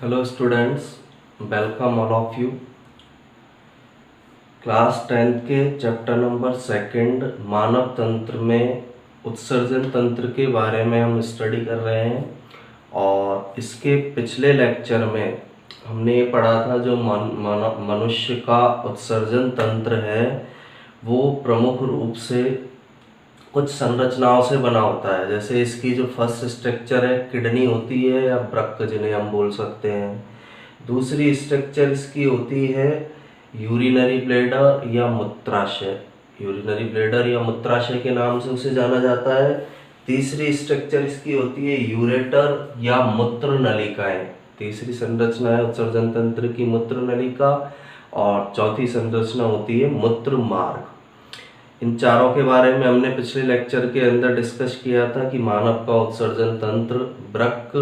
Hello students, welcome all of you. Class 10th के chapter number 2 मानव तंत्र में उत्सर्जन तंत्र के बारे में हम स्टडी कर रहे हैं। और इसके पिछले लेक्चर में हमने ये पढ़ा था जो मनुष्य का उत्सर्जन तंत्र है वो प्रमुख रूप से कुछ संरचनाओं से बना होता है। जैसे इसकी जो फर्स्ट स्ट्रक्चर है किडनी होती है या वृक्क जिन्हें हम बोल सकते हैं। दूसरी स्ट्रक्चर इसकी होती है यूरिनरी ब्लैडर या मूत्राशय। यूरिनरी ब्लैडर या मूत्राशय के नाम से उसे जाना जाता है। तीसरी स्ट्रक्चर इसकी होती है यूरेटर या मूत्र नलिकाएं। तीसरी संरचना है उत्सर्जन तंत्र की मूत्र नलिका और चौथी संरचना होती है मूत्र मार्ग। इन चारों के बारे में हमने पिछले लेक्चर के अंदर डिस्कस किया था कि मानव का उत्सर्जन तंत्र वृक्क,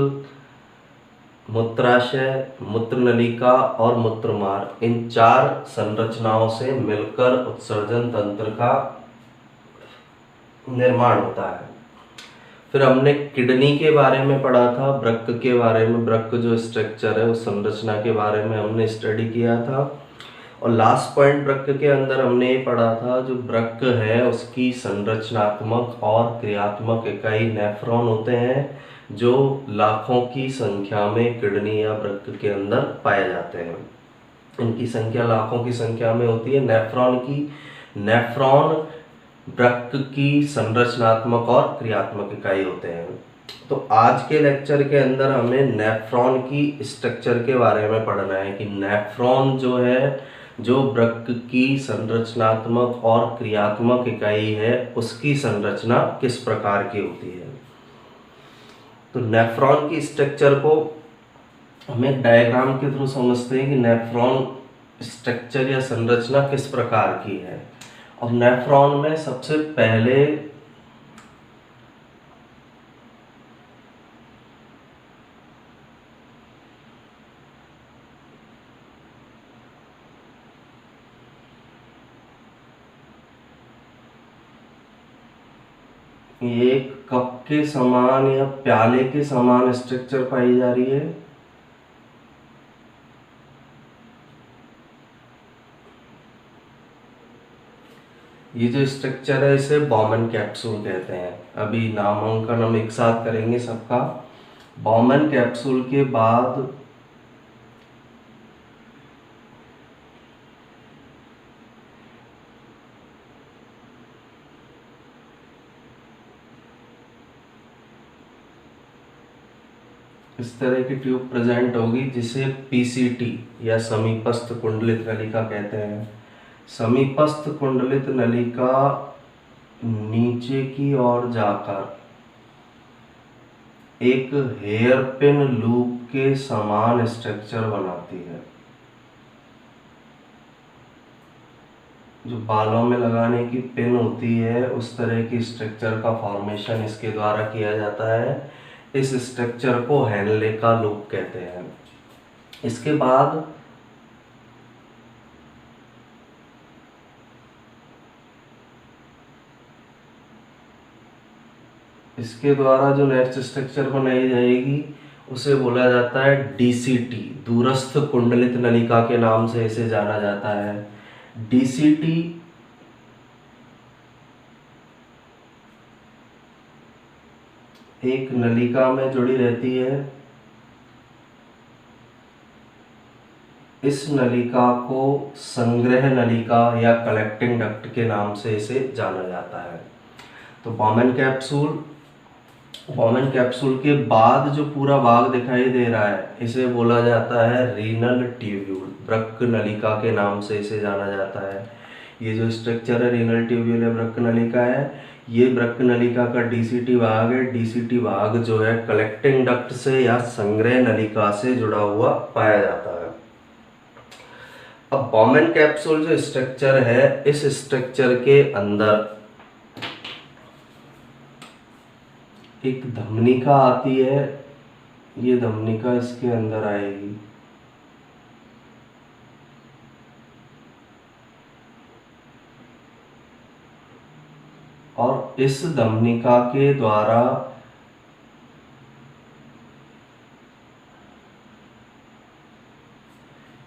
मूत्राशय, मूत्र नलिका और मूत्र मार्ग, इन चार संरचनाओं से मिलकर उत्सर्जन तंत्र का निर्माण होता है। फिर हमने किडनी के बारे में पढ़ा था, वृक्क के बारे में, वृक्क जो स्ट्रक्चर है उस संरचना के बारे में हमने स्टडी किया था। और लास्ट पॉइंट वृक्क के अंदर हमने ये पढ़ा था जो वृक्क है उसकी संरचनात्मक और क्रियात्मक इकाई नेफ्रॉन होते हैं जो लाखों की संख्या में किडनी या वृक्क के अंदर पाए जाते हैं। इनकी संख्या लाखों की संख्या में होती है नेफ्रॉन की। नेफ्रॉन वृक्क की संरचनात्मक और क्रियात्मक इकाई होते हैं। तो आज के लेक्चर के अंदर हमें नेफ्रॉन की स्ट्रक्चर के बारे में पढ़ना है कि नेफ्रॉन जो है जो वृक्क की संरचनात्मक और क्रियात्मक इकाई है उसकी संरचना किस प्रकार की होती है। तो नेफ्रॉन की स्ट्रक्चर को हम एक डायग्राम के थ्रू समझते हैं कि नेफ्रॉन स्ट्रक्चर या संरचना किस प्रकार की है। और नेफ्रॉन में सबसे पहले एक कप के समान या प्याले के समान स्ट्रक्चर पाई जा रही है। ये जो स्ट्रक्चर है इसे बॉमन कैप्सूल कहते हैं। अभी नामांकन हम एक साथ करेंगे सबका। बॉमन कैप्सूल के बाद इस तरह की ट्यूब प्रेजेंट होगी जिसे पीसीटी या समीपस्थ कुंडलित नलिका कहते हैं। समीपस्थ कुंडलित नलिका नीचे की ओर जाकर एक हेयर पिन लूप के समान स्ट्रक्चर बनाती है। जो बालों में लगाने की पिन होती है उस तरह की स्ट्रक्चर का फॉर्मेशन इसके द्वारा किया जाता है। इस स्ट्रक्चर को हेनले का लूप कहते हैं। इसके बाद इसके द्वारा जो नेक्स्ट स्ट्रक्चर बनाई जाएगी उसे बोला जाता है डीसीटी, दूरस्थ कुंडलित नलिका के नाम से इसे जाना जाता है। डीसीटी एक नलिका में जुड़ी रहती है। इस नलिका को संग्रह नलिका या कलेक्टिंग डक्ट के नाम से इसे जाना जाता है। तो बॉमन कैप्सूल के बाद जो पूरा भाग दिखाई दे रहा है इसे बोला जाता है रीनल ट्यूब्यूल, वृक्क नलिका के नाम से इसे जाना जाता है। ये जो स्ट्रक्चर है रीनल ट्यूब्यूल या वृक्क नलिका है, ये वृक्क नलिका का डीसीटी भाग है। डीसीटी भाग जो है कलेक्टिंग डक्ट से या संग्रह नलिका से जुड़ा हुआ पाया जाता है। अब बॉमन कैप्सूल जो स्ट्रक्चर है इस स्ट्रक्चर के अंदर एक धमनिका आती है। ये धमनिका इसके अंदर आएगी और इस धमनिका के द्वारा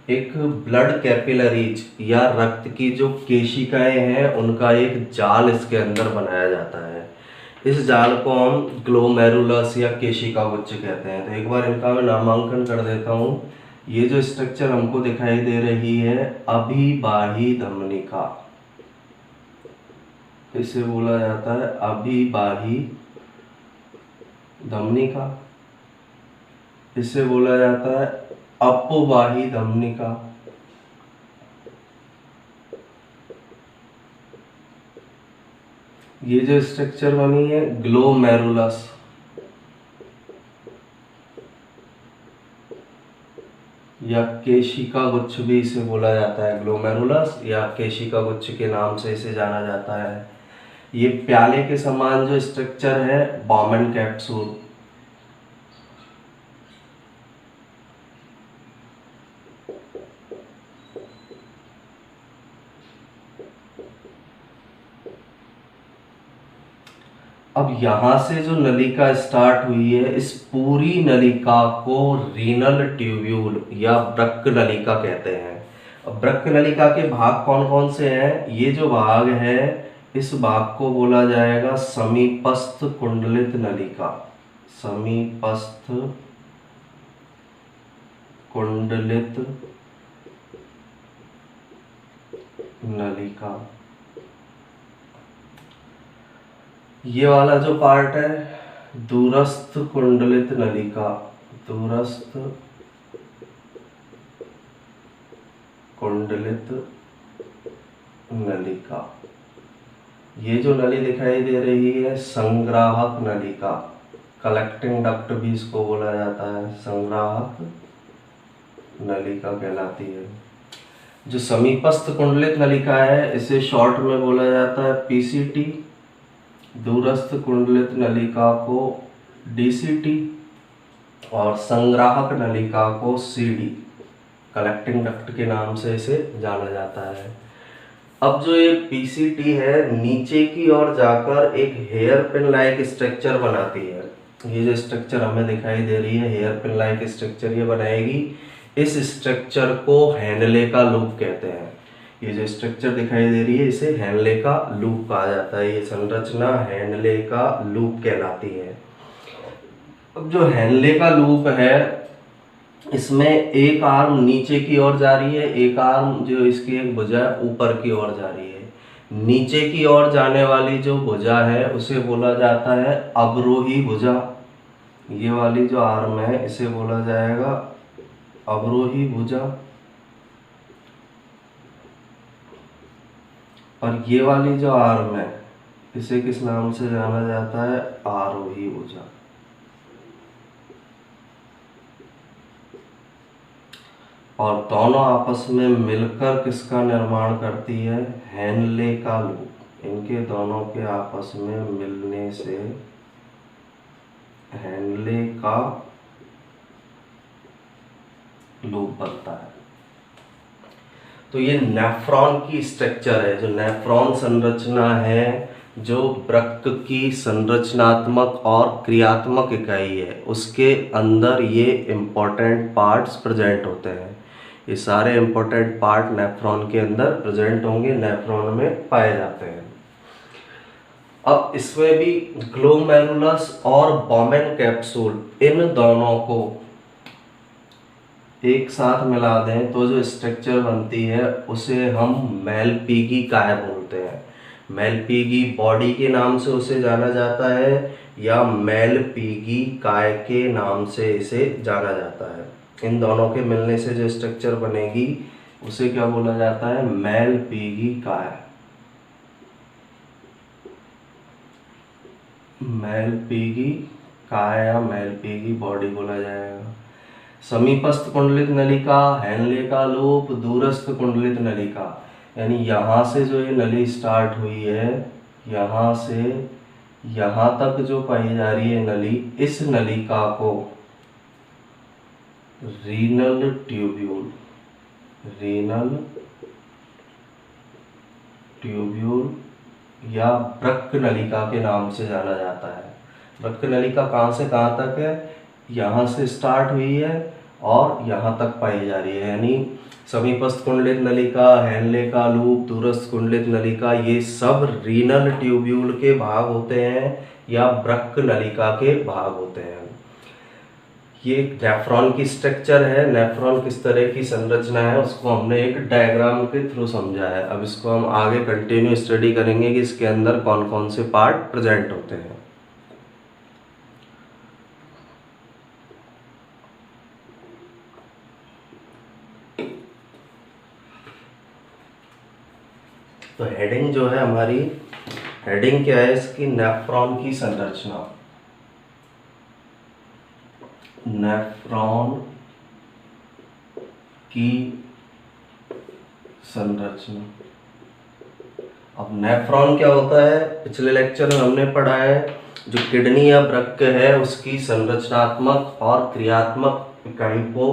एक ब्लड कैपिलरीज या रक्त की जो केशिकाएं हैं उनका एक जाल इसके अंदर बनाया जाता है। इस जाल को हम ग्लोमेरुलस या केशिका गुच्छ कहते हैं। तो एक बार इनका मैं नामांकन कर देता हूँ। ये जो स्ट्रक्चर हमको दिखाई दे रही है अभिबाही धमनिका, इसे बोला जाता है अभिबाही धमनिका। इसे बोला जाता है अपवाही धमनिका। ये जो स्ट्रक्चर बनी है ग्लोमेरुलस, या केशिका गुच्छ भी इसे बोला जाता है। ग्लोमेरुलस या केशिका गुच्छ के नाम से इसे जाना जाता है। ये प्याले के समान जो स्ट्रक्चर है बॉमन कैप्सूल, अब यहां से जो नलिका स्टार्ट हुई है इस पूरी नलिका को रीनल ट्यूब्यूल या वृक्क नलिका कहते हैं। अब वृक्क नलिका के भाग कौन कौन से हैं? ये जो भाग है इस भाग को बोला जाएगा समीपस्थ कुंडलित नलिका। समीपस्थ कुंडलित नलिका। ये वाला जो पार्ट है दूरस्थ कुंडलित नलिका। दूरस्थ कुंडलित नलिका। ये जो नली दिखाई दे रही है संग्राहक नलिका, कलेक्टिंग डक्ट भी इसको बोला जाता है, संग्राहक नलिका कहलाती है। जो समीपस्थ कुंडलित नलिका है इसे शॉर्ट में बोला जाता है पीसीटी। दूरस्थ कुंडलित नलिका को डीसीटी और संग्राहक नलिका को सीडी, कलेक्टिंग डक्ट के नाम से इसे जाना जाता है। अब जो ये पीसीटी है नीचे की ओर जाकर एक हेयर पिन लाइक स्ट्रक्चर बनाती है। ये जो स्ट्रक्चर हमें दिखाई दे रही है हेयर पिन लाइक स्ट्रक्चर ये बनाएगी। इस स्ट्रक्चर को हेनले का लूप कहते हैं। ये जो स्ट्रक्चर दिखाई दे रही है इसे हेनले का लूप कहा जाता है। ये संरचना हेनले का लूप कहलाती है। अब जो हेनले का लूप है इसमें एक आर्म नीचे की ओर जा रही है, एक आर्म जो इसकी एक भुजा ऊपर की ओर जा रही है। नीचे की ओर जाने वाली जो भुजा है उसे बोला जाता है अवरोही भुजा। ये वाली जो आर्म है इसे बोला जाएगा अवरोही भुजा, और ये वाली जो आर्म है इसे किस नाम से जाना जाता है? आरोही भुजा। और दोनों आपस में मिलकर किसका निर्माण करती है? हेनले का लूप। इनके दोनों के आपस में मिलने से हेनले का लूप बनता है। तो ये नेफ्रॉन की स्ट्रक्चर है। जो नेफ्रॉन संरचना है जो वृक्क की संरचनात्मक और क्रियात्मक इकाई है उसके अंदर ये इम्पोर्टेंट पार्ट्स प्रेजेंट होते हैं। ये सारे इम्पोर्टेंट पार्ट नेफ्रॉन के अंदर प्रेजेंट होंगे, नेफ्रॉन में पाए जाते हैं। अब इसमें भी ग्लोमेरुलस और बॉमेन कैप्सूल इन दोनों को एक साथ मिला दें तो जो स्ट्रक्चर बनती है उसे हम मेलपीगी काय बोलते हैं। मेलपीगी बॉडी के नाम से उसे जाना जाता है या मेलपीगी काय के नाम से इसे जाना जाता है। इन दोनों के मिलने से जो स्ट्रक्चर बनेगी उसे क्या बोला जाता है? मेलपीगी काय। मेलपीगी काय या मेलपीगी बॉडी बोला जाएगा। समीपस्थ कुंडलित नलिका, हेनले का लूप, दूरस्थ कुंडलित नलिका, यानी यहाँ से जो ये नली स्टार्ट हुई है यहाँ से यहाँ तक जो पाई जा रही है नली, इस नलिका को रीनल ट्यूब्यूल, रीनल ट्यूब्यूल या वृक्क नलिका के नाम से जाना जाता है। वृक्क नलिका कहाँ से कहाँ तक है? यहाँ से स्टार्ट हुई है और यहाँ तक पाई जा रही है, यानी समीपस्थ कुंडलित नलिका, हेनले का लूप, दूरस्थ कुंडलित नलिका, ये सब रीनल ट्यूब्यूल के भाग होते हैं या वृक्क नलिका के भाग होते हैं। ये नेफ्रॉन की स्ट्रक्चर है, नेफ्रॉन किस तरह की संरचना है उसको हमने एक डायग्राम के थ्रू समझा है। अब इसको हम आगे कंटिन्यू स्टडी करेंगे कि इसके अंदर कौन कौन से पार्ट प्रेजेंट होते हैं। तो हेडिंग जो है हमारी, हेडिंग क्या है इसकी, नेफ्रॉन की संरचना। नेफ्रॉन की संरचना। अब नेफ्रॉन क्या होता है, पिछले लेक्चर में हमने पढ़ा है, जो किडनी या वृक्क है उसकी संरचनात्मक और क्रियात्मक इकाई को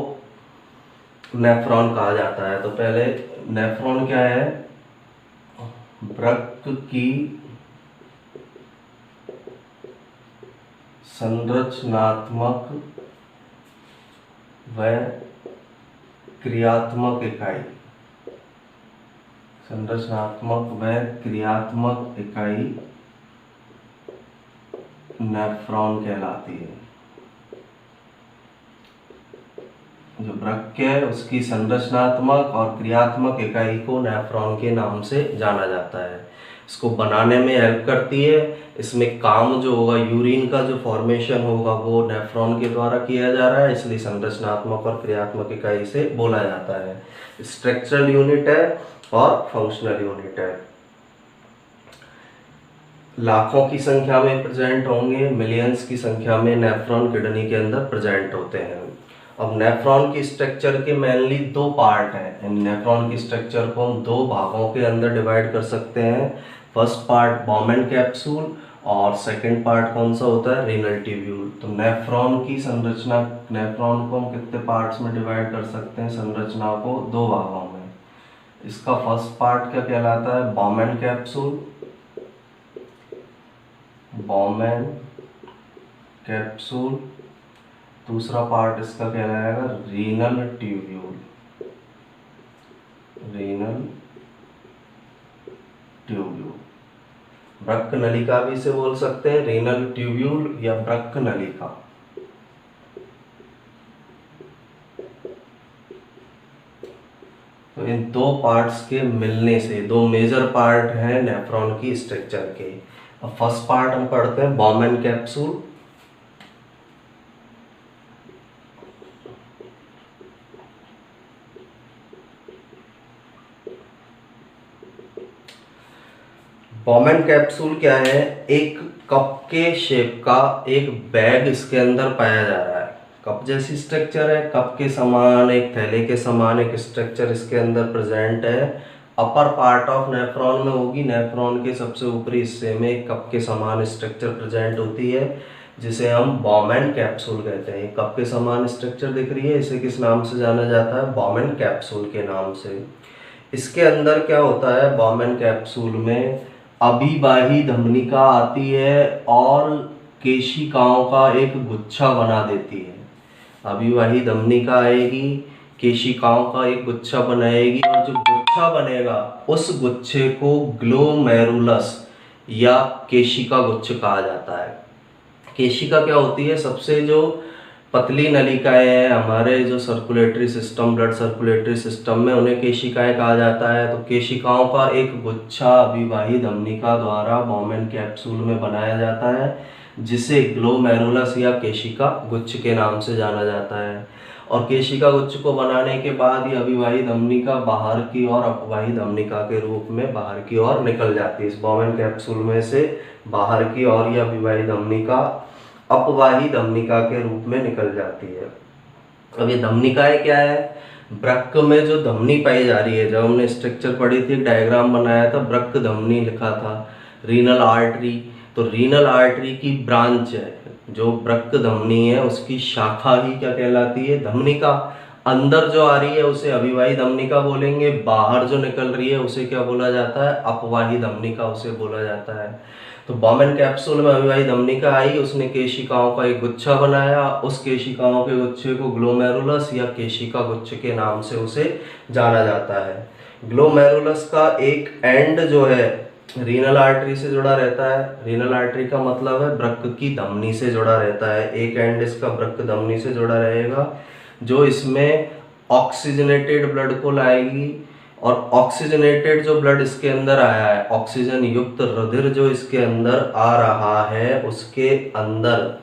नेफ्रॉन कहा जाता है। तो पहले नेफ्रॉन क्या है, वृक्क की संरचनात्मक व क्रियात्मक इकाई, संरचनात्मक व क्रियात्मक इकाई नेफ्रॉन कहलाती है। जो वृक्क है उसकी संरचनात्मक और क्रियात्मक इकाई को नेफ्रॉन के नाम से जाना जाता है। इसको बनाने में हेल्प करती है। इसमें काम जो होगा, यूरिन का जो फॉर्मेशन होगा वो नेफ्रॉन के द्वारा किया जा रहा है, इसलिए संरचनात्मक और क्रियात्मक इकाई से बोला जाता है। स्ट्रक्चरल यूनिट है और फंक्शनल यूनिट है। लाखों की संख्या में प्रेजेंट होंगे, मिलियंस की संख्या में नेफ्रॉन किडनी के अंदर प्रेजेंट होते हैं। अब नेफ्रॉन की स्ट्रक्चर के मेनली दो पार्ट हैं। नेफ्रॉन की स्ट्रक्चर को हम दो भागों के अंदर डिवाइड कर सकते हैं। फर्स्ट पार्ट बॉमेन कैप्सूल और सेकंड पार्ट कौन सा होता है, रीनल ट्यूब्यूल। तो नेफ्रॉन की संरचना, नेफ्रॉन को हम कितने पार्ट्स में डिवाइड कर सकते हैं, संरचना को दो भागों में। इसका फर्स्ट पार्ट क्या कहलाता है, बॉमेन कैप्सूल, बॉमेन कैप्सूल। दूसरा पार्ट इसका कहलाएगा रीनल ट्यूब्यूल, रीनल ट्यूब्यूल। वृक्क नलिका भी इसे बोल सकते हैं, रीनल ट्यूब्यूल या वृक्क नलिका। तो इन दो पार्ट्स के मिलने से, दो मेजर पार्ट हैं नेफ्रॉन की स्ट्रक्चर के। अब फर्स्ट पार्ट हम पढ़ते हैं, बॉमेन कैप्सूल। बॉमेन कैप्सूल क्या है, एक कप के शेप का एक बैग इसके अंदर पाया जा रहा है। कप जैसी स्ट्रक्चर है, कप के समान, एक थैले के समान एक स्ट्रक्चर इसके अंदर प्रेजेंट है। अपर पार्ट ऑफ नेफ्रॉन में होगी, नेफ्रॉन के सबसे ऊपरी हिस्से में एक कप के समान स्ट्रक्चर प्रेजेंट होती है, जिसे हम बॉमेन कैप्सूल कहते हैं। कप के समान स्ट्रक्चर दिख रही है, इसे किस नाम से जाना जाता है, बॉमेन कैप्सूल के नाम से। इसके अंदर क्या होता है, बॉमेन कैप्सूल में अभिवाही धमनिका आती है और केशिकाओं का एक गुच्छा बना देती है। अभिवाही धमनिका आएगी, केशिकाओं का एक गुच्छा बनाएगी, और जो गुच्छा बनेगा उस गुच्छे को ग्लोमेरुलस या केशिका गुच्छ कहा जाता है। केशिका क्या होती है, सबसे जो पतली नलिकाएं हैं हमारे जो circulatory system, blood circulatory system में, उन्हें केशिकाएं कहा जाता है। तो केशिकाओं का एक गुच्छा अभिवाही धमनिका द्वारा बॉमेन कैप्सूल में बनाया जाता है, जिसे ग्लोमेरुलस या केशिका गुच्छ के नाम से जाना जाता है। और केशिका गुच्छ को बनाने के बाद ये अभिवाही धमनिका बाहर की ओर अपवाही धमनिका के रूप में बाहर की ओर निकल जाती है। इस बॉमेन कैप्सूल में से बाहर की ओर ये अभिवाही धमनिका अपवाही धमनिका के रूप में निकल जाती है। अब ये धमनिकाएं क्या है, वृक्क में जो धमनी पाई जा रही है, जब हमने स्ट्रक्चर पढ़ी थी, डायग्राम बनाया था, वृक्क धमनी लिखा था, रीनल आर्टरी। तो रीनल आर्टरी की ब्रांच है, जो वृक्क धमनी है उसकी शाखा ही क्या कहलाती है, धमनिका। अंदर जो आ रही है उसे अभिवाही धमनिका बोलेंगे, बाहर जो निकल रही है उसे क्या बोला जाता है, अपवाही धमनिका उसे बोला जाता है। तो बॉमेन कैप्सूल में अविवाही धमनिका आई, उसने केशिकाओं का एक गुच्छा बनाया, उस केशिकाओं के गुच्छे को ग्लोमेरुलस या केशिका गुच्छ के नाम से उसे जाना जाता है। ग्लोमेरुलस का एक एंड जो है रीनल आर्टरी से जुड़ा रहता है। रीनल आर्टरी का मतलब है वृक्क की धमनी से जुड़ा रहता है, एक एंड इसका वृक्क धमनी से जुड़ा रहेगा, जो इसमें ऑक्सीजनेटेड ब्लड को लाएगी। और ऑक्सीजनेटेड जो ब्लड इसके अंदर आया है, ऑक्सीजन युक्त रुधिर जो इसके अंदर आ रहा है, उसके अंदर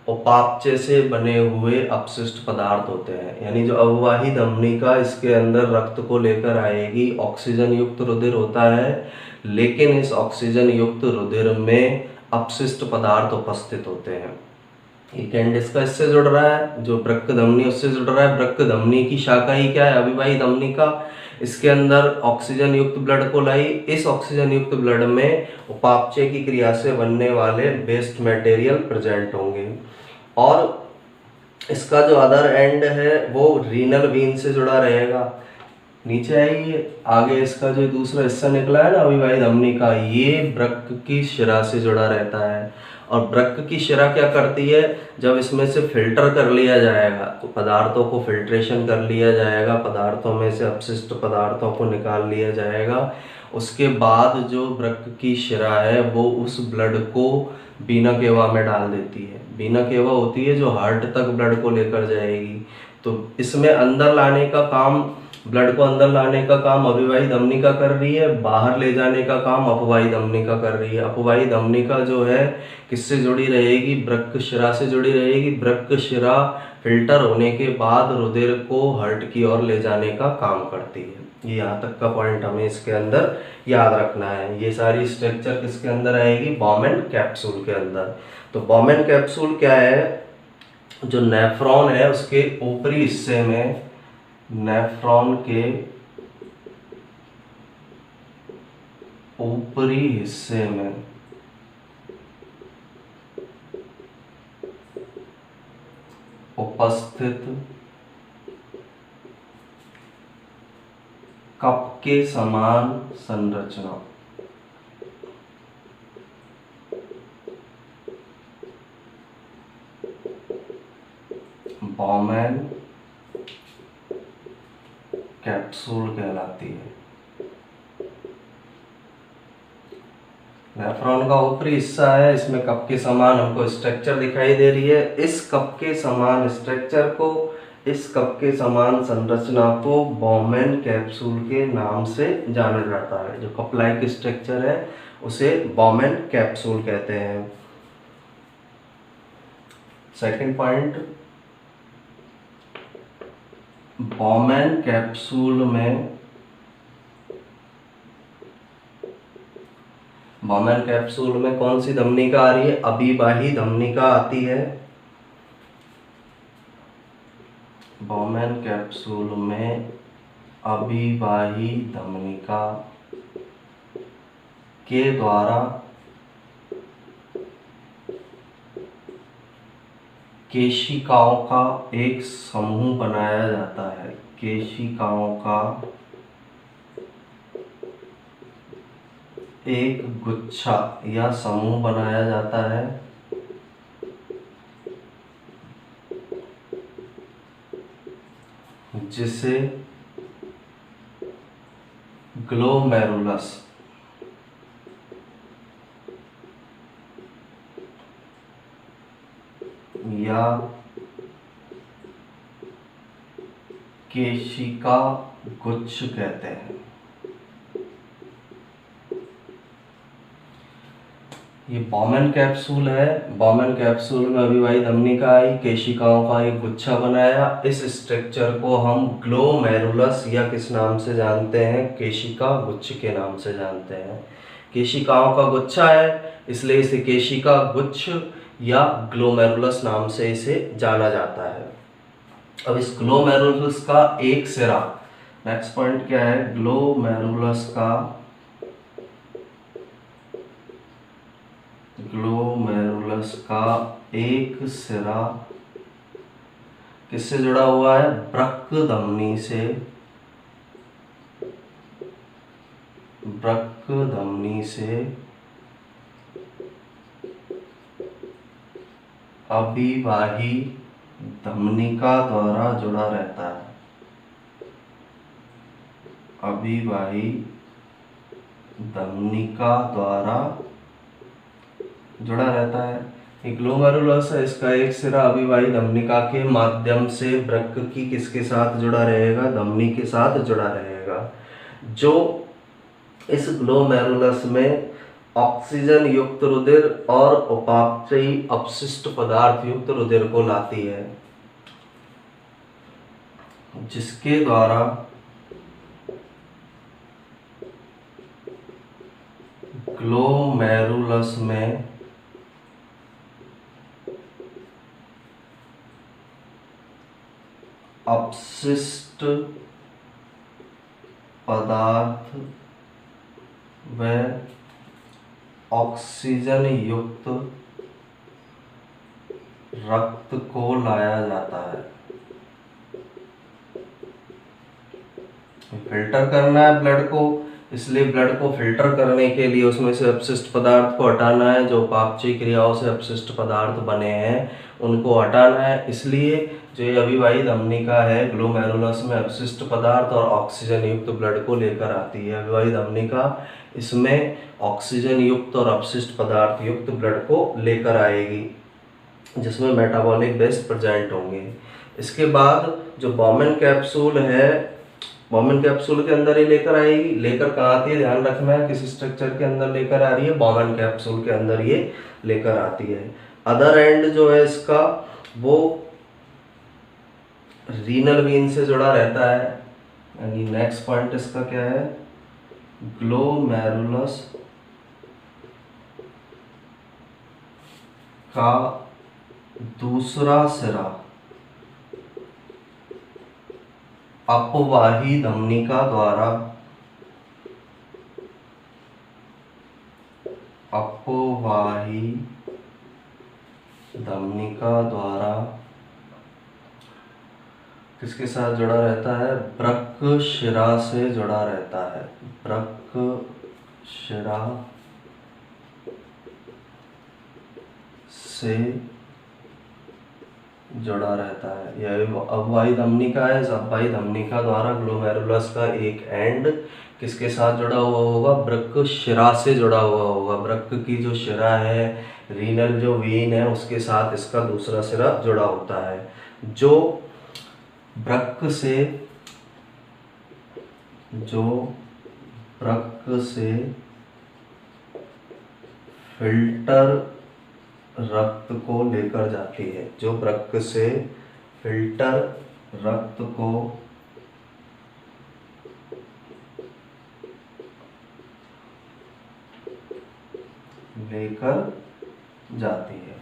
उपापचय से बने हुए अपशिष्ट पदार्थ होते हैं। यानी जो अविवाही धमनिका इसके अंदर रक्त को लेकर आएगी, ऑक्सीजन युक्त रुधिर होता है, लेकिन इस ऑक्सीजन युक्त रुधिर में अपशिष्ट पदार्थ उपस्थित होते हैं। एक एंड इसका इससे जुड़ रहा है, जो वृक्क धमनी उससे जुड़ रहा है। वृक्क धमनी की शाखा ही क्या है? अविवाही धमनिका। इसके अंदर ऑक्सीजन युक्त ब्लड को लाई, इस ऑक्सीजन युक्त ब्लड में उपापचय की क्रिया से बनने वाले वेस्ट मटेरियल प्रेजेंट होंगे। और इसका जो अदर एंड है वो रीनल वीन से जुड़ा रहेगा। नीचे आइए, आगे इसका जो दूसरा हिस्सा निकला है ना अविवाही धमनी का, ये वृक्क की शिरा से जुड़ा रहता है। और वृक्क की शिरा क्या करती है? जब इसमें से फिल्टर कर लिया जाएगा, तो पदार्थों को फिल्ट्रेशन कर लिया जाएगा, पदार्थों में से अपशिष्ट पदार्थों को निकाल लिया जाएगा, उसके बाद जो वृक्क की शिरा है वो उस ब्लड को वीना केवा में डाल देती है। वीना केवा होती है जो हार्ट तक ब्लड को लेकर जाएगी। तो इसमें अंदर लाने का काम, ब्लड को अंदर लाने का काम अविवाही धमनिका कर रही है, बाहर ले जाने का काम अपवाही धमनिका कर रही है। अपवाही धमनिका जो है किससे जुड़ी रहेगी? वृक्क शिरा से जुड़ी रहेगी। वृक्क शिरा फिल्टर होने के बाद रुधिर को हार्ट की ओर ले जाने का काम करती है। ये यहाँ तक का पॉइंट हमें इसके अंदर याद रखना है। ये सारी स्ट्रक्चर किसके अंदर आएगी? बॉमेन कैप्सूल के अंदर। तो बॉमेन कैप्सूल क्या है? जो नेफ्रॉन है उसके ऊपरी हिस्से में, नेफ्रॉन के ऊपरी हिस्से में उपस्थित कप के समान संरचना, बॉमेन कैप्सूल कहलाती है। नेफ्रॉन का ऊपरी हिस्सा है, इसमें कप के समान हमको स्ट्रक्चर दिखाई दे रही है। इस कप के समान स्ट्रक्चर को, इस कप के समान संरचना को बॉमेन कैप्सूल के नाम से जाना जाता है। जो कप लाइक स्ट्रक्चर है उसे बॉमेन कैप्सूल कहते हैं। सेकंड पॉइंट, बॉमेन कैप्सूल में, बॉमेन कैप्सूल में कौन सी धमनिका आ रही है? अविवाही धमनिका आती है। बॉमेन कैप्सूल में अविवाही धमनिका के द्वारा केशिकाओं का एक समूह बनाया जाता है। केशिकाओं का एक गुच्छा या समूह बनाया जाता है, जिसे ग्लोमेरुलस या केशिका गुच्छ कहते हैं। ये बॉमेन कैप्सूल है। बॉमेन कैप्सूल में अविवाही धमनिका आई, केशिकाओं का एक गुच्छा बनाया। इस स्ट्रक्चर को हम ग्लोमेरुलस या किस नाम से जानते हैं? केशिका गुच्छ के नाम से जानते हैं। केशिकाओं का गुच्छा है इसलिए इसे केशिका गुच्छ या ग्लोमेरुलस नाम से इसे जाना जाता है। अब इस ग्लोमेरुलस का एक सिरा, नेक्स्ट पॉइंट क्या है? ग्लोमेरुलस का एक सिरा किससे जुड़ा हुआ है? वृक्क धमनी से। वृक्क धमनी से अभिवाही धमनिका द्वारा जुड़ा रहता है। अभिवाही धमनिका द्वारा जुड़ा रहता है। ग्लोमेरुलस है, इसका एक सिरा अभिवाही धमनिका के माध्यम से वृक्क की किसके साथ जुड़ा रहेगा? धमनी के साथ जुड़ा रहेगा, जो इस ग्लोमेरुलस में ऑक्सीजन युक्त रुधिर और उपापचयी अपशिष्ट पदार्थ युक्त रुधिर को लाती है, जिसके द्वारा ग्लोमेरुलस में अपशिष्ट पदार्थ व ऑक्सीजन युक्त रक्त को लाया जाता है। फिल्टर करना है ब्लड को, इसलिए ब्लड को फिल्टर करने के लिए उसमें से अपशिष्ट पदार्थ को हटाना है। जो उपापचयी क्रियाओं से अपशिष्ट पदार्थ बने हैं उनको हटाना है, इसलिए जो ये अभिवाही धमनिका है ग्लोमेरुलस में अपशिष्ट पदार्थ और ऑक्सीजन युक्त ब्लड को लेकर आती है। अभिवाही धमनिका इसमें ऑक्सीजन युक्त और अपशिष्ट पदार्थ युक्त ब्लड को लेकर आएगी, जिसमें मेटाबॉलिक बेस प्रेजेंट होंगे। इसके बाद जो बॉमेन कैप्सूल है, बॉमेन कैप्सूल के अंदर ही लेकर आएगी। लेकर कहाँ आती है, ध्यान रखना है, किस स्ट्रक्चर के अंदर लेकर आ रही है? बॉमेन कैप्सूल के अंदर ये लेकर आती है। अदर एंड जो है इसका वो रीनल वेन से जुड़ा रहता है। यानी नेक्स्ट पॉइंट इसका क्या है? ग्लोमेरुलस का दूसरा सिरा अपवाही धमनिका द्वारा किसके साथ जुड़ा रहता है? वृक्क शिरा से जुड़ा रहता है। वृक्क शिरा से जुड़ा रहता है। यह अपवाही धमनिका है। इस अपवाही धमनिका द्वारा ग्लोमेरुलस का एक एंड किसके साथ जुड़ा हुआ होगा? वृक्क शिरा से जुड़ा हुआ होगा। वृक्क की जो शिरा है, रीनल जो वेन है, उसके साथ इसका दूसरा सिरा जुड़ा होता है, जो वृक्क से फिल्टर रक्त को लेकर जाती है। जो वृक्क से फिल्टर रक्त को लेकर जाती है।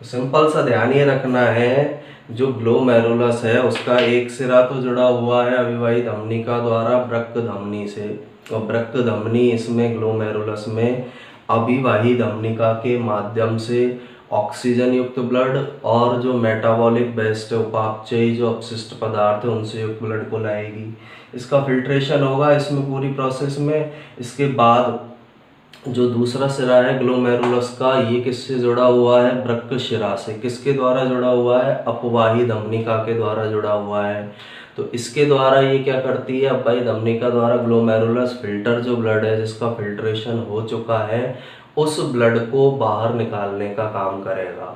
सिंपल सा ध्यान ये रखना है, जो ग्लोमेरुलस है उसका एक सिरा तो जुड़ा हुआ है अभिवाही धमनिका द्वारा वृक्क धमनी से, और वृक्क धमनी इसमें ग्लोमेरुलस में अभिवाही धमनिका के माध्यम से ऑक्सीजन युक्त ब्लड और जो मेटाबॉलिक वेस्ट उपापचयी जो अपशिष्ट पदार्थ है उनसे युक्त ब्लड को लाएगी। इसका फिल्ट्रेशन होगा इसमें पूरी प्रोसेस में। इसके बाद जो दूसरा सिरा है ग्लोमेरुलस का, ये किससे जुड़ा हुआ है? वृक्क शिरा से। किसके द्वारा जुड़ा हुआ है? अपवाही धमनिका के द्वारा जुड़ा हुआ है। तो इसके द्वारा ये क्या करती है? अपवाही धमनिका द्वारा ग्लोमेरुलस फिल्टर जो ब्लड है जिसका फिल्ट्रेशन हो चुका है, उस ब्लड को बाहर निकालने का काम करेगा।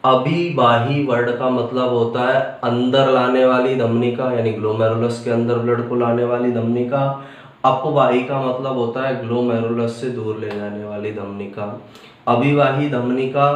अभिवाही वर्ड का मतलब होता है अंदर लाने वाली धमनिका, यानी ग्लोमेरुलस के अंदर ब्लड को लाने वाली धमनिका। अपवाही का मतलब होता है ग्लोमेरुलस से दूर ले जाने वाली धमनिका। अभिवाही धमनिका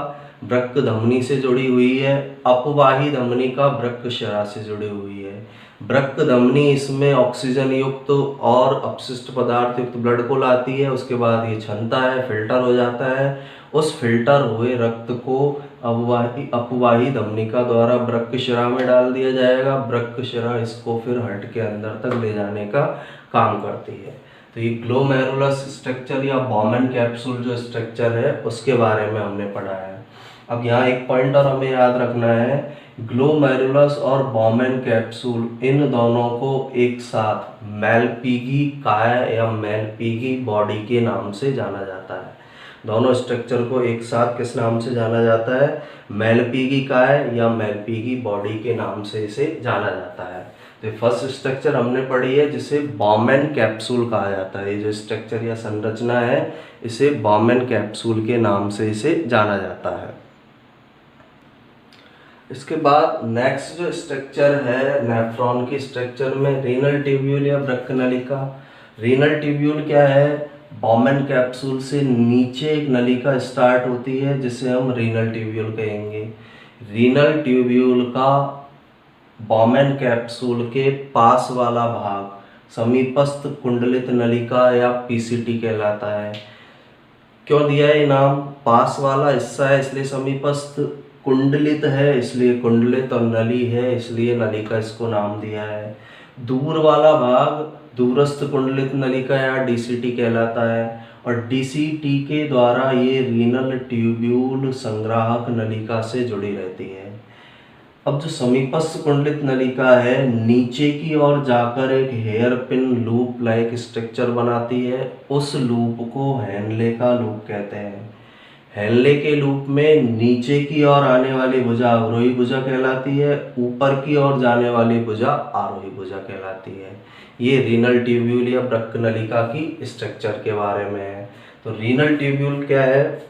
वृक्क धमनी से जुड़ी हुई है, अपवाही धमनिका वृक्क शिरा से जुड़ी हुई है। वृक्क धमनी इसमें ऑक्सीजन युक्त और अपशिष्ट पदार्थ युक्त ब्लड को लाती है, उसके बाद ये छनता है, फिल्टर हो जाता है। उस फिल्टर हुए रक्त को अपवाही धमनिका द्वारा वृक्क शिरा में डाल दिया जाएगा। वृक्क शिरा इसको फिर हर्ट के अंदर तक ले जाने का काम करती है। तो ये ग्लोमेरुलस स्ट्रक्चर या बॉमेन कैप्सूल जो स्ट्रक्चर है उसके बारे में हमने पढ़ा है। अब यहाँ एक पॉइंट और हमें याद रखना है, ग्लोमेरुलस और बॉमेन कैप्सूल इन दोनों को एक साथ मेलपीगी काय या मेलपीगी बॉडी के नाम से जाना जाता है। दोनों स्ट्रक्चर को एक साथ किस नाम से जाना जाता है? मेलपीगी काय या मेलपीगी बॉडी के नाम से इसे जाना जाता है। तो फर्स्ट स्ट्रक्चर हमने पढ़ी है जिसे बॉमेन कैप्सूल कहा जाता है। ये जो स्ट्रक्चर या संरचना है इसे बॉमेन कैप्सूल के नाम से इसे जाना जाता है। इसके बाद नेक्स्ट जो स्ट्रक्चर है नेफ्रॉन की स्ट्रक्चर में, रीनल ट्यूब्यूल या वृक्क नलिका। रीनल ट्यूब्यूल क्या है? बॉमेन कैप्सूल से नीचे एक नलिका स्टार्ट होती है जिसे हम रीनल ट्यूब्यूल कहेंगे। रीनल ट्यूब्यूल का बॉमेन कैप्सूल के पास वाला भाग समीपस्थ कुंडलित नलिका या पीसीटी कहलाता है। क्यों दिया है ये नाम? पास वाला हिस्सा है इसलिए समीपस्थ, कुंडलित है इसलिए कुंडलित, और नली है इसलिए नली का इसको नाम दिया है। दूर वाला भाग दूरस्थ कुंडलित नलिका या डीसीटी कहलाता है, और डीसीटी के द्वारा ये रीनल ट्यूब्यूल संग्राहक नलिका से जुड़ी रहती है। अब जो समीपस्थ कुंडलित नलिका है नीचे की ओर जाकर एक hairpin loop like structure बनाती है। उस लूप को हेनले का लूप कहते हैं। हेनले के लूप में नीचे की ओर आने वाली भुजा अवरोही भुजा कहलाती है, ऊपर की ओर जाने वाली भुजा आरोही भुजा कहलाती है। ये रीनल ट्यूब्यूल या वृक्क नलिका की स्ट्रक्चर के बारे में है। तो रीनल ट्यूब्यूल क्या है?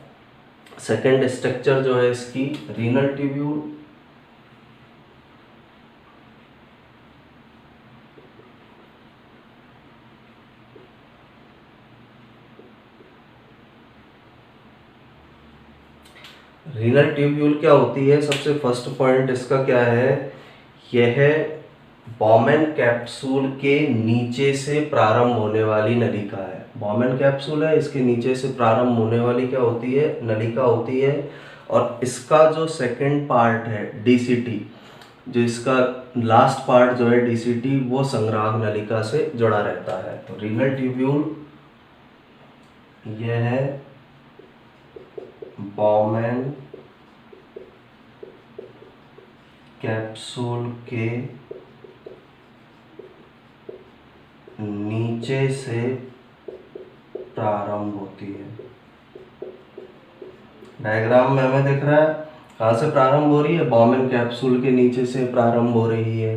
सेकंड स्ट्रक्चर जो है इसकी रीनल ट्यूब्यूल रीनल ट्यूब्यूल क्या होती है? सबसे फर्स्ट पॉइंट इसका क्या है? यह बॉमेन कैप्सूल के नीचे से प्रारंभ होने वाली नलिका है। बॉमेन कैप्सूल है, इसके नीचे से प्रारंभ होने वाली क्या होती है? नलिका होती है। और इसका जो सेकंड पार्ट है डीसीटी, जो इसका लास्ट पार्ट जो है डीसीटी, वो संग्राहक नलिका से जुड़ा रहता है। तो रीनल ट्यूब्यूल यह है बॉमेन कैप्सूल के नीचे से प्रारंभ होती है। डायग्राम में हमें दिख रहा है कहाँ से प्रारंभ हो रही है? बॉमेन कैप्सूल के नीचे से प्रारंभ हो रही है।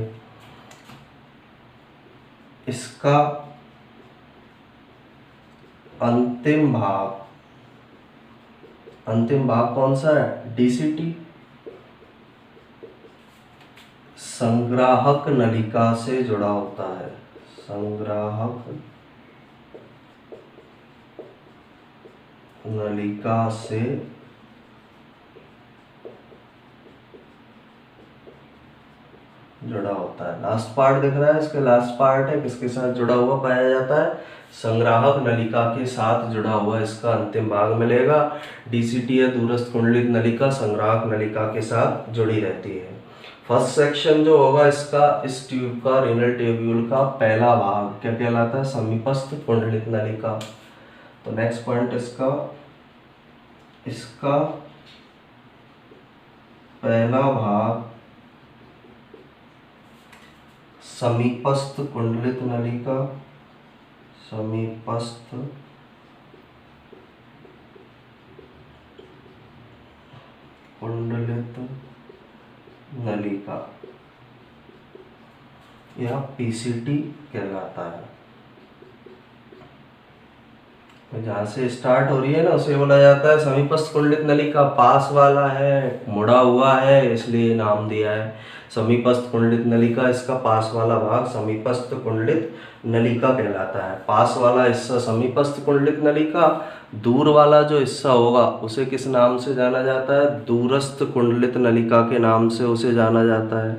इसका अंतिम भाग कौन सा है? डीसीटी संग्राहक नलिका से जुड़ा होता है। संग्राहक नलिका से जुड़ा होता है। लास्ट पार्ट दिख रहा है, इसके लास्ट पार्ट है, किसके साथ जुड़ा हुआ पाया जाता है? संग्राहक नलिका के साथ जुड़ा हुआ इसका अंतिम भाग मिलेगा। डीसीटी या दूरस्थ कुंडलित नलिका संग्राहक नलिका के साथ जुड़ी रहती है। फर्स्ट सेक्शन जो होगा इसका, इस ट्यूब का, रीनल ट्यूब्यूल का पहला भाग क्या कहलाता है? समीपस्थ कुंडलित नलिका। तो नेक्स्ट पॉइंट इसका पहला भाग समीपस्थ कुंडलित नलिका, समीपस्थ कुंडलित नलिका या पीसीटी कहलाता है। जहाँ से स्टार्ट हो रही है ना उसे बोला जाता है समीपस्थ कुंडलित नलिका। पास वाला है, मुड़ा हुआ है, इसलिए नाम दिया है समीपस्थ कुंडलित नलिका। इसका पास वाला भाग समीपस्थ कुंडलित नलिका कहलाता है। पास वाला हिस्सा समीपस्थ कुंडलित नलिका, दूर वाला जो हिस्सा होगा उसे किस नाम से जाना जाता है? दूरस्थ कुंडलित नलिका के नाम से उसे जाना जाता है।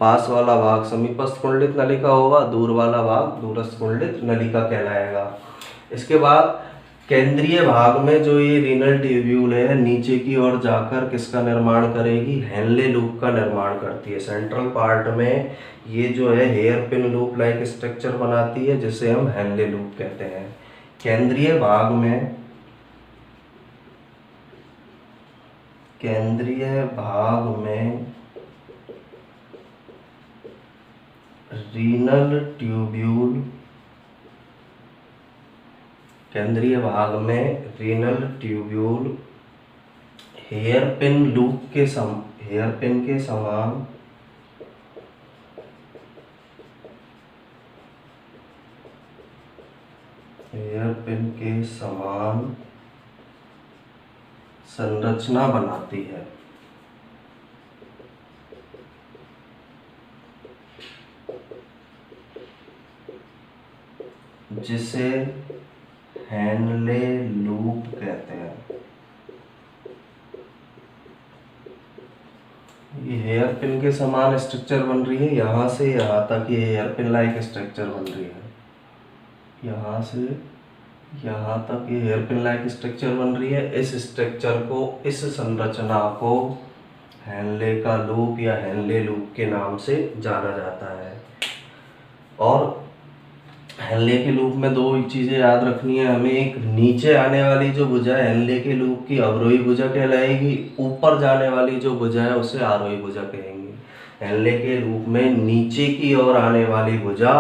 पास वाला भाग समीपस्थ कुंडलित नलिका होगा, दूर वाला भाग दूरस्थ कुंडलित नलिका कहलाएगा। इसके बाद केंद्रीय भाग में जो ये रीनल ट्यूब्यूल है नीचे की ओर जाकर किसका निर्माण करेगी? हेनले लूप का निर्माण करती है। सेंट्रल पार्ट में ये जो है hairpin loop like structure बनाती है जिसे हम हेनले लूप कहते हैं। केंद्रीय भाग में रीनल ट्यूब्यूल केंद्रीय भाग में renal tubule hairpin loop के हेयर पिन के समान संरचना बनाती है, जिसे हेनले लूप कहते हैं। ये हेयर पिन के समान स्ट्रक्चर बन रही है, यहाँ से यहाँ तक ये हेयर पिन लाइक स्ट्रक्चर बन रही है, यहाँ से यहाँ तक ये हेयर पिन लाइक स्ट्रक्चर बन रही है। इस स्ट्रक्चर को, इस संरचना को हेनले का लूप या हेनले लूप के नाम से जाना जाता है। और हेनले के लूप में दो चीज़ें याद रखनी है हमें। एक, नीचे आने वाली जो भुजा है हेनले के लूप की अवरोही भुजा कहलाएगी, ऊपर जाने वाली जो भुजा है उसे आरोही भुजा कहेंगे। हेनले के लूप में नीचे की ओर आने वाली भुजा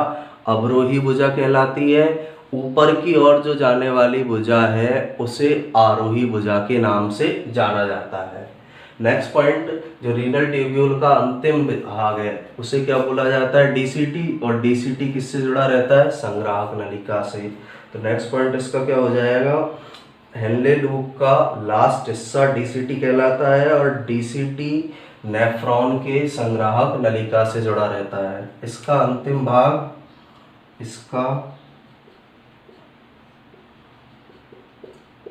अवरोही भुजा कहलाती है, ऊपर की ओर जो जाने वाली भुजा है उसे आरोही भुजा के नाम से जाना जाता है। नेक्स्ट पॉइंट, जो रीनल ट्यूब्यूल का अंतिम भाग है उसे क्या बोला जाता है? डीसीटी। और डीसीटी किससे जुड़ा रहता है? संग्राहक नलिका से। तो नेक्स्ट पॉइंट इसका क्या हो जाएगा? हेनले लूप का लास्ट हिस्सा डीसीटी कहलाता है और डीसीटी नेफ्रॉन के संग्राहक नलिका से जुड़ा रहता है। इसका अंतिम भाग, इसका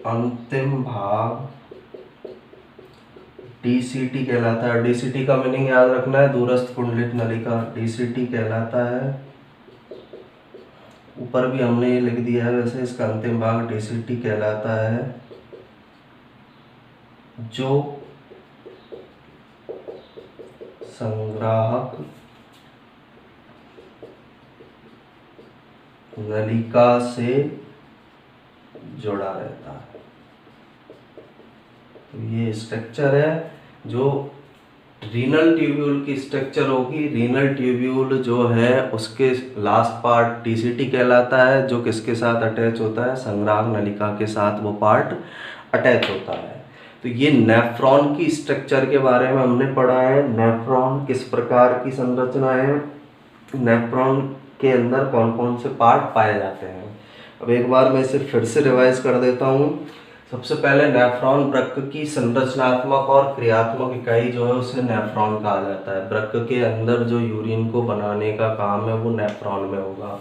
अंतिम भाग डीसीटी कहलाता है। डीसीटी का मीनिंग याद रखना है, दूरस्थ कुंडलित नलिका, डीसीटी कहलाता है। ऊपर भी हमने ये लिख दिया है, वैसे इसका अंतिम भाग डीसीटी कहलाता है, जो संग्राहक नलिका से जुड़ा रहता है। तो ये स्ट्रक्चर है जो रीनल ट्यूब्यूल की स्ट्रक्चर होगी। रीनल ट्यूब्यूल जो है उसके लास्ट पार्ट डीसीटी कहलाता है, जो किसके साथ अटैच होता है? संग्राहक नलिका के साथ वो पार्ट अटैच होता है। तो ये नेफ्रॉन की स्ट्रक्चर के बारे में हमने पढ़ा है। नेफ्रॉन किस प्रकार की संरचना है, नेफ्रॉन के अंदर कौन कौन से पार्ट पाए जाते हैं। अब एक बार मैं इसे फिर से रिवाइज कर देता हूँ। सबसे पहले नेफ्रॉन वृक्क की संरचनात्मक और क्रियात्मक इकाई जो है उसे नेफ्रॉन कहा जाता है। वृक्क के अंदर जो यूरिन को बनाने का काम है वो नेफ्रॉन में होगा।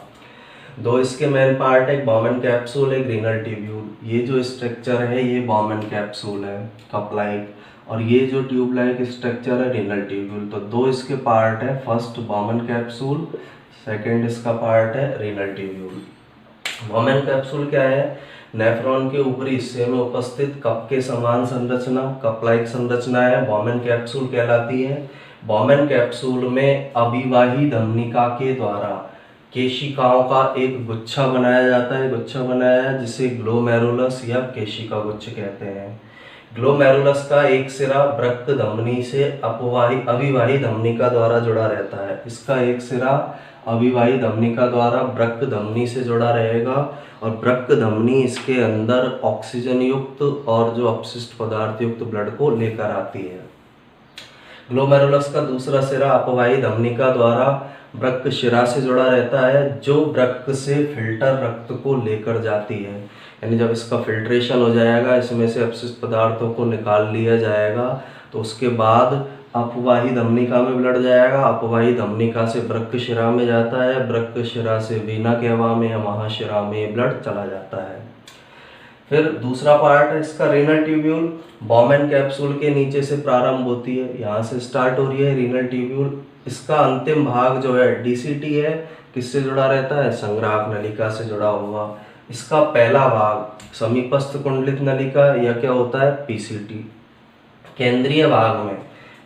दो इसके मेन पार्ट है, बॉमन कैप्सूल, एक रीनल ट्यूब्यूल। ये जो स्ट्रक्चर है ये बॉमन कैप्सूल है, कप लाइक, और ये जो ट्यूब लाइक स्ट्रक्चर है रीनल ट्यूब्यूल। तो दो इसके पार्ट है, फर्स्ट बॉमन कैप्सूल, सेकेंड इसका पार्ट है रीनल ट्यूब्यूल। बॉमन कैप्सूल क्या है? नेफ्रॉन के ऊपरी हिस्से में उपस्थित कप के समान संरचना, कप लाइक संरचना है, बॉमन कैप्सूल कहलाती है। बॉमन कैप्सूल में अभिवाही धमनिका के द्वारा केशिकाओं का एक गुच्छा बनाया जाता है, गुच्छा बनाया है जिसे ग्लोमेरुलस या केशिका गुच्छ कहते हैं। ग्लोमेरुलस का एक सिरा वृक्क धमनी से अभिवाही धमनिका द्वारा जुड़ा रहता है। इसका एक सिरा अभिवाही धमनिका द्वारा वृक्क धमनी से जुड़ा रहेगा और वृक्क धमनी इसके अंदर ऑक्सीजन युक्त और जो अपशिष्ट पदार्थ युक्त ब्लड को लेकर आती है। ग्लोमेरुलस का दूसरा सिरा अपवाही धमनिका द्वारा वृक्क शिरा से जुड़ा रहता है, जो वृक्क से फिल्टर रक्त को लेकर जाती है। यानी जब इसका फिल्ट्रेशन हो जाएगा, इसमें से अपशिष्ट पदार्थों को निकाल लिया जाएगा, तो उसके बाद अपवाही धमनिका में ब्लड जाएगा, अपवाही धमनिका से वृक्क शिरा में जाता है, वृक्क शिरा से वीना कैवा में या महाशिरा में ब्लड चला जाता है। फिर दूसरा पार्ट है इसका रीनल ट्यूब्यूल। बॉमन कैप्सूल के नीचे से प्रारंभ होती है, यहाँ से स्टार्ट हो रही है रीनल ट्यूब्यूल। इसका अंतिम भाग जो है डीसीटी है, किससे जुड़ा रहता है? संग्राहक नलिका से जुड़ा हुआ। इसका पहला भाग समीपस्थ कुंडलित नलिका या क्या होता है? पीसीटी। केंद्रीय भाग में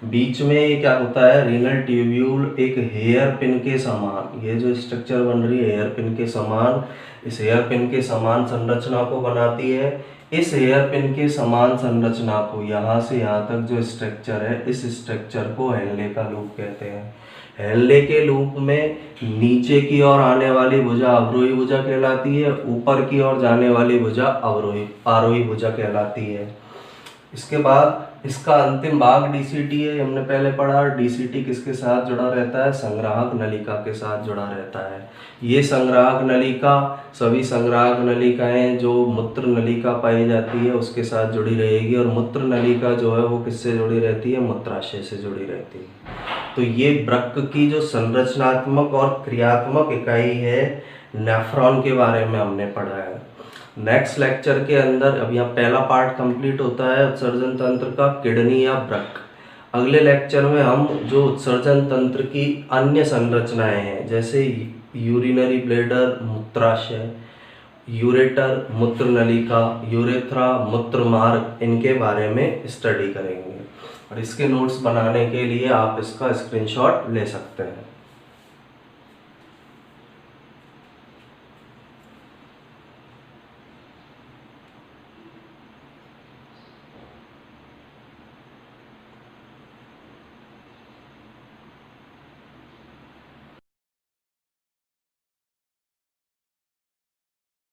बीच में ये क्या होता है? रीनल ट्यूब्यूल एक हेयर पिन के समान, ये जो स्ट्रक्चर बन रही है हेयर पिन के समान, इस हेयर पिन के समान संरचना को बनाती है। इस हेयर पिन के समान संरचना को यहाँ से यहाँ तक जो स्ट्रक्चर है, इस स्ट्रक्चर को हेनले का लूप कहते हैं। हेनले के लूप में नीचे की ओर आने वाली भुजा अवरोही भुजा कहलाती है, ऊपर की ओर जाने वाली भुजा आरोही भुजा कहलाती है। इसके बाद इसका अंतिम भाग डीसीटी है। हमने पहले पढ़ा डीसीटी किसके साथ जुड़ा रहता है, संग्राहक नलिका के साथ जुड़ा रहता है। ये संग्राहक नलिका सभी संग्राहक नलिकाएं जो मूत्र नलिका पाई जाती है उसके साथ जुड़ी रहेगी, और मूत्र नलिका जो है वो किससे जुड़ी रहती है, मूत्राशय से जुड़ी रहती है। तो ये वृक्क की जो संरचनात्मक और क्रियात्मक इकाई है नेफ्रॉन के बारे में हमने पढ़ा है। नेक्स्ट लेक्चर के अंदर, अब यहाँ पहला पार्ट कंप्लीट होता है उत्सर्जन तंत्र का, किडनी या वृक्क। अगले लेक्चर में हम जो उत्सर्जन तंत्र की अन्य संरचनाएं हैं, जैसे यूरिनरी ब्लैडर मूत्राशय, यूरेटर मूत्र नलिका, यूरेथ्रा मूत्र मार्ग, इनके बारे में स्टडी करेंगे। और इसके नोट्स बनाने के लिए आप इसका स्क्रीनशॉट ले सकते हैं।